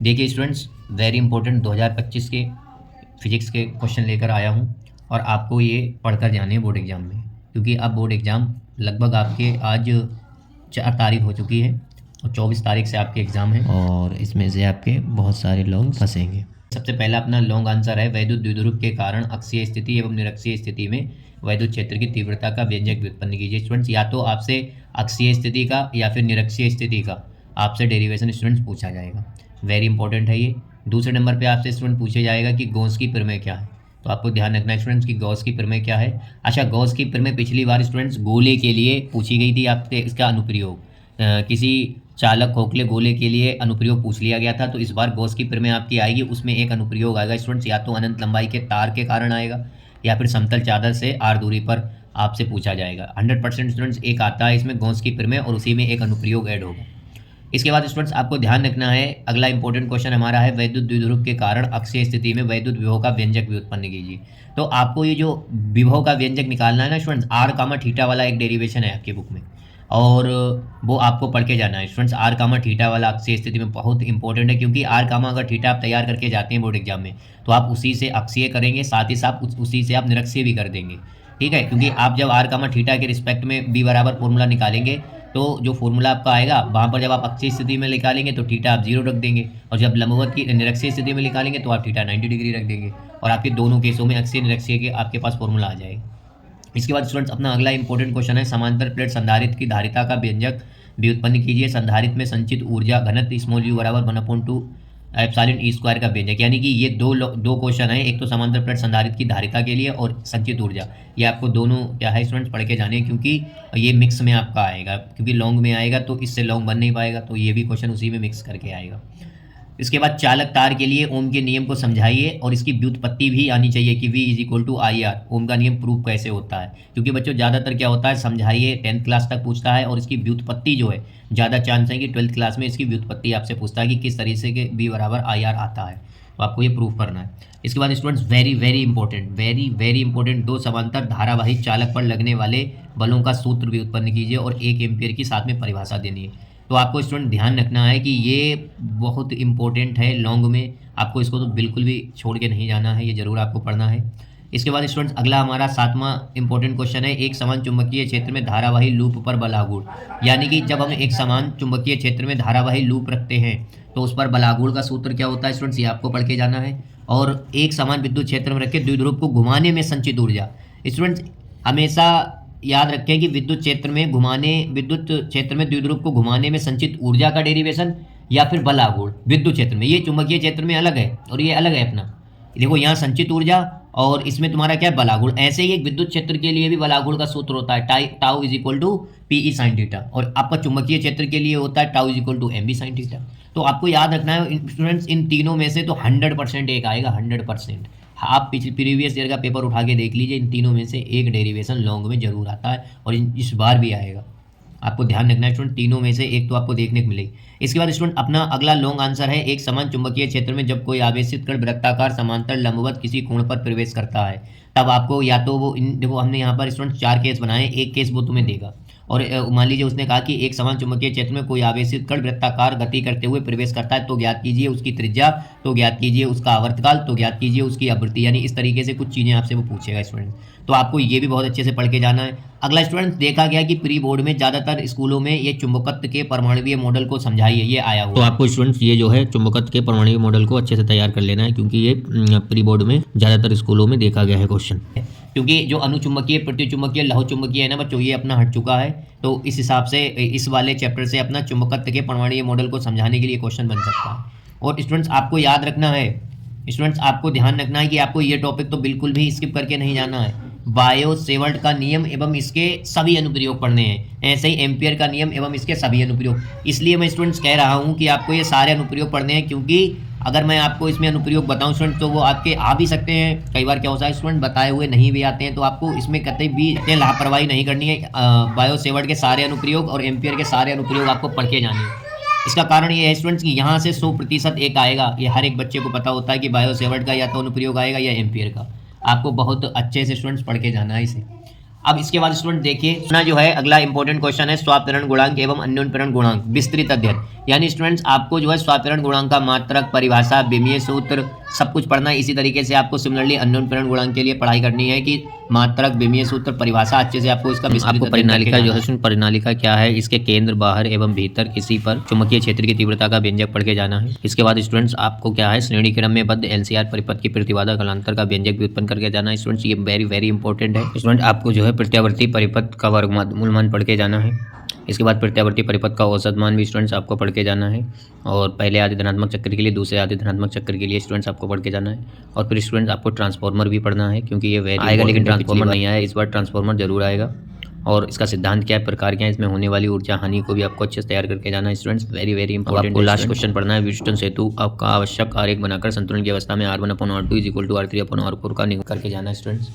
देखिए students, very important 2025 के physics के क्वेश्चन लेकर आया हूँ और आपको ये पढ़कर जाने हैं बोर्ड एग्ज़ाम में, क्योंकि अब बोर्ड एग्ज़ाम लगभग आपके आज 4 तारीख हो चुकी है और 24 तारीख से आपके एग्ज़ाम है और इसमें से आपके बहुत सारे लोग फंसेंगे। सबसे पहला अपना लॉन्ग आंसर है, वैद्युत द्विध्रुव के कारण अक्षीय स्थिति एवं निरक्षीय स्थिति में वैद्युत क्षेत्र की तीव्रता का व्यंजक व्युत्पन्न कीजिए। स्टूडेंट्स, या तो आपसे अक्षीय स्थिति का या फिर निरक्षीय स्थिति का आपसे डेरिवेशन स्टूडेंट्स पूछा जाएगा। वेरी इंपॉर्टेंट है ये। दूसरे नंबर पे आपसे स्टूडेंट पूछे जाएगा कि गॉस की प्रमेय क्या है, तो आपको ध्यान रखना है स्टूडेंट्स कि गॉस की प्रमेय क्या है। अच्छा, गॉस की प्रमेय पिछली बार स्टूडेंट्स गोले के लिए पूछी गई थी, आपसे इसका अनुप्रयोग किसी चालक खोखले गोले के लिए अनुप्रयोग पूछ लिया गया था, तो इस बार गॉस की प्रमेय आपकी आएगी, उसमें एक अनुप्रयोग आएगा स्टूडेंट्स, या तो अनंत लंबाई के तार के कारण आएगा या फिर समतल चादर से आर दूरी पर आपसे पूछा जाएगा। 100% स्टूडेंट्स एक आता है इसमें गॉस की प्रमेय और उसी में एक अनुप्रयोग ऐड होगा। इसके बाद स्टूडेंट्स आपको ध्यान रखना है, अगला इंपॉर्टेंट क्वेश्चन हमारा है, वैद्युत द्विध्रुव के कारण अक्षीय स्थिति में वैद्युत विभव का व्यंजक व्युत्पन्न कीजिए। तो आपको ये जो विभव का व्यंजक निकालना है ना स्टूडेंट्स, आर कामा थीटा वाला एक डेरिवेशन है आपकी बुक में और वो आपको पढ़ के जाना है स्टूडेंट्स। आर कामा थीटा वाला अक्षीय स्थिति में बहुत इंपॉर्टेंट है, क्योंकि आर कामा अगर थीटा आप तैयार करके जाते हैं बोर्ड एग्जाम में तो आप उसी से अक्षीय करेंगे, साथ ही साथ उसी से आप निरक्षीय भी कर देंगे, ठीक है। क्योंकि आप जब आर कामा थीटा के रिस्पेक्ट में बी बराबर फॉर्मूला निकालेंगे तो जो फॉर्मूला आपका आएगा वहाँ पर जब आप अक्षीय स्थिति में निकालेंगे तो थीटा आप 0 रख देंगे, और जब लंबवत की निरक्षीय स्थिति में निकालेंगे तो आप थीटा 90 डिग्री रख देंगे, और आपके दोनों केसों में अक्षीय निरक्षीय के आपके पास फॉर्मूला आ जाएगा। इसके बाद स्टूडेंट्स अपना अगला इंपॉर्टेंट क्वेश्चन है, समांतर प्लेट संधारित्र की धारिता का व्यंजक व्युत्पन्न कीजिए। संधारित्र में संचित ऊर्जा घनत्व स्मॉल u बराबर 1/2 एप्सिलॉन ई स्क्वायर का व्यंजक। यानी कि ये दो क्वेश्चन है, एक तो समांतर प्लेट संधारित्र की धारिता के लिए और संचित ऊर्जा, ये आपको दोनों क्या है स्टूडेंट्स पढ़ के जाने हैं, क्योंकि ये मिक्स में आपका आएगा, क्योंकि लॉन्ग में आएगा तो इससे लॉन्ग बन नहीं पाएगा, तो ये भी क्वेश्चन उसी में मिक्स करके आएगा। इसके बाद चालक तार के लिए ओम के नियम को समझाइए और इसकी व्युत्पत्ति भी आनी चाहिए कि V = IR, ओम का नियम प्रूफ कैसे होता है, क्योंकि बच्चों ज़्यादातर क्या होता है समझाइए 10th क्लास तक पूछता है, और इसकी व्युत्पत्ति जो है ज़्यादा चांस है कि 12th क्लास में इसकी व्युत्पत्ति आपसे पूछता है कि किस तरीके से V = IR आता है, तो आपको ये प्रूफ करना है। इसके बाद स्टूडेंट्स वेरी इंपॉर्टेंट 2 समांतर धारावाही चालक पर लगने वाले बलों का सूत्र भी उत्पन्न कीजिए और 1 एम्पियर की साथ में परिभाषा देनी है। तो आपको स्टूडेंट ध्यान रखना है कि ये बहुत इंपॉर्टेंट है, लॉन्ग में आपको इसको तो बिल्कुल भी छोड़ के नहीं जाना है, ये ज़रूर आपको पढ़ना है। इसके बाद स्टूडेंट्स अगला हमारा 7वां इंपॉर्टेंट क्वेश्चन है, एक समान चुंबकीय क्षेत्र में धारावाही लूप पर बलागुण। यानी कि जब हम एक समान चुंबकीय क्षेत्र में धारावाही लूप रखते हैं तो उस पर बलागुण का सूत्र क्या होता है स्टूडेंट्स, ये आपको पढ़ के जाना है। और एक समान विद्युत क्षेत्र में रखे द्विध्रुव को घुमाने में संचित ऊर्जा। स्टूडेंट्स हमेशा याद रखें कि विद्युत क्षेत्र में द्विध्रुव को घुमाने में संचित ऊर्जा का डेरिवेशन या फिर बलागुण विद्युत क्षेत्र में, ये चुंबकीय क्षेत्र में अलग है और ये अलग है अपना। देखो यहाँ संचित ऊर्जा और इसमें तुम्हारा क्या है बलागुण। ऐसे ही एक विद्युत क्षेत्र के लिए भी बलागुण का सूत्र होता है टाउ = PE sin थीटा, और आपका चुंबकीय क्षेत्र के लिए होता है टाउ = MB sin थीटा। तो आपको याद रखना है स्टूडेंट्स, इन तीनों में से तो 100% एक आएगा 100%। आप प्रीवियस ईयर का पेपर उठा के देख लीजिए, इन तीनों में से एक डेरिवेशन लॉन्ग में जरूर आता है और इस बार भी आएगा। आपको ध्यान रखना है स्टूडेंट, तीनों में से एक तो आपको देखने को मिलेगी। इसके बाद स्टूडेंट अपना अगला लॉन्ग आंसर है, एक समान चुंबकीय क्षेत्र में जब कोई आवेशित कण वृत्ताकार समांतर लंबवत किसी कोण पर प्रवेश करता है तब आपको या तो वो देखो हमने यहाँ पर स्टूडेंट 4 केस बनाए, एक केस वो तुम्हें देगा, और मान लीजिए उसने कहा कि एक समान चुंबकीय क्षेत्र में कोई आवेशित कण वृत्ताकार गति करते हुए प्रवेश करता है तो ज्ञात कीजिए उसकी त्रिज्या, तो ज्ञात कीजिए उसका आवर्तकाल, तो ज्ञात कीजिए उसकी आवृत्ति। यानी इस तरीके से कुछ चीज़ें आपसे वो पूछेगा स्टूडेंट, तो आपको ये भी बहुत अच्छे से पढ़ के जाना है। अगला स्टूडेंट देखा गया कि प्री बोर्ड में ज़्यादातर स्कूलों में ये चुंबकत्व के परमाणुवीय मॉडल को समझाइए, ये आया हुआ। तो आपको स्टूडेंट्स ये जो है चुंबकत्व के परमाणुवीय मॉडल को अच्छे से तैयार कर लेना है, क्योंकि ये प्री बोर्ड में ज़्यादातर स्कूलों में देखा गया है क्वेश्चन। क्योंकि जो अनुचुंबकीय प्रतिचुंबकीय लौह चुंबकीय है ना बच्चों, ये अपना हट चुका है, तो इस हिसाब से इस वाले चैप्टर से अपना चुंबकत्व के परमाणुवीय मॉडल को समझाने के लिए क्वेश्चन बन सकता है। और स्टूडेंट्स आपको याद रखना है, स्टूडेंट्स आपको ध्यान रखना है कि आपको ये टॉपिक तो बिल्कुल भी स्किप करके नहीं जाना है। बायो सेवर्ट का नियम एवं इसके सभी अनुप्रयोग पढ़ने हैं, ऐसे ही एम्पियर का नियम एवं इसके सभी अनुप्रयोग। इसलिए मैं स्टूडेंट्स कह रहा हूँ कि आपको ये सारे अनुप्रयोग पढ़ने हैं, क्योंकि अगर मैं आपको इसमें अनुप्रयोग बताऊं स्टूडेंट तो वो आपके आ भी सकते हैं, कई बार क्या होता है स्टूडेंट बताए हुए नहीं भी आते हैं, तो आपको इसमें कतई भी लापरवाही नहीं करनी है। बायो सेवर्ट के सारे अनुप्रयोग और एम्पियर के सारे अनुप्रयोग आपको पढ़ के जाने हैं। इसका कारण ये है स्टूडेंट्स कि यहाँ से 100% एक आएगा, ये हर एक बच्चे को पता होता है कि बायो सेवर्ट का या तो अनुप्रयोग आएगा या एम्पियर का। आपको बहुत अच्छे से स्टूडेंट्स पढ़ के जाना है इसे। अब इसके बाद स्टूडेंट देखिए ना, जो है अगला इंपॉर्टेंट क्वेश्चन है स्वापीरण गुणांक एवं अन्योन्पीड़न गुणांक विस्तृत अध्ययन। यानी स्टूडेंट्स आपको जो है स्वापीरण गुणांक का मात्रक, परिभाषा, विमीय सूत्र सब कुछ पढ़ना है। इसी तरीके से आपको सिमिलरली अन्योन्पीड़न गुणांक के लिए पढ़ाई करनी है कि मात्रक, विमीय सूत्र, परिभाषा अच्छे से आपको इसका आपको परिनालिका जो है, परिनालिका क्या है, इसके केंद्र, बाहर एवं भीतर किसी पर चुंबकीय क्षेत्र की तीव्रता का व्यंजक पढ़ के जाना है। इसके बाद स्टूडेंट्स आपको क्या है, श्रेणी क्रम में बद्ध एलसीआर परिपथ की प्रतिबाधा कालांतर का व्यंजक भी उत्पन्न करके जाना है। स्टूडेंट्स ये वेरी इंपॉर्टेंट है। स्टूडेंट आपको जो है प्रत्यावर्ती परिपथ का वर्गमूल मान पढ़ के जाना है। इसके बाद प्रत्यावर्ती परिपथ का औसत मान भी स्टूडेंट्स आपको पढ़ के जाना है। और पहले आधे धनात्मक चक्र के लिए, दूसरे आधे धनात्मक चक्र के लिए स्टूडेंट्स आपको पढ़ के जाना है। और फिर स्टूडेंट्स आपको ट्रांसफार्मर भी पढ़ना है, क्योंकि ये वेरी आएगा, लेकिन ट्रांसफार्मर नहीं आया, इस बार ट्रांसफार्मर जरूर आएगा। और इसका सिद्धांत क्या है, प्रकार क्या है, इसमें होने वाली ऊर्जा हानि को भी आपको अच्छे से तैयार करके जाना है। Students very important. आपको लास्ट क्वेश्चन पढ़ना है, व्हीटस्टोन सेतु आपका आवश्यक आरेख बनाकर संतुलन की अवस्था में R1/R2 = R3/R4 का निरूपण करके जाना है। स्टूडेंट्स